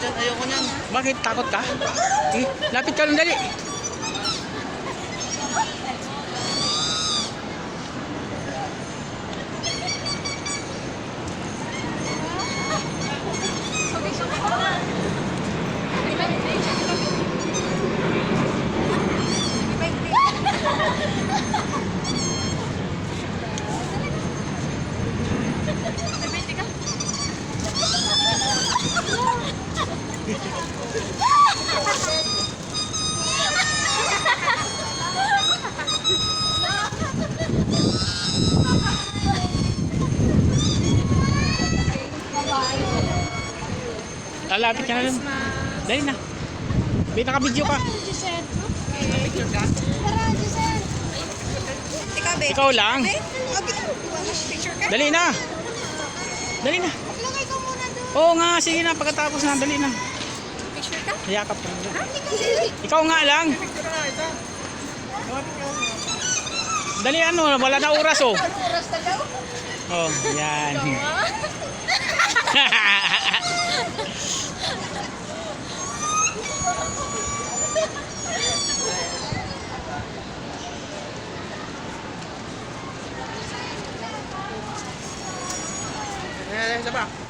dyan. Ayoko niyan. Bakit? Takot ka? Eh, lapit ka lang dali. Lalapit ka na lang. Dali na. May naka-video ka. Picture ka? Ikaw, babe. Ikaw lang. Picture ka? Dali na. Dali na. Lagay ko muna doon. Oo nga, sige na. Pagkatapos na, dali na. Picture ka? Yakap ka. Ah, Ikaw nga lang. Picture na ito. Dali ano, wala na oras oh. oras na daw. Oh, yan. Isa pa.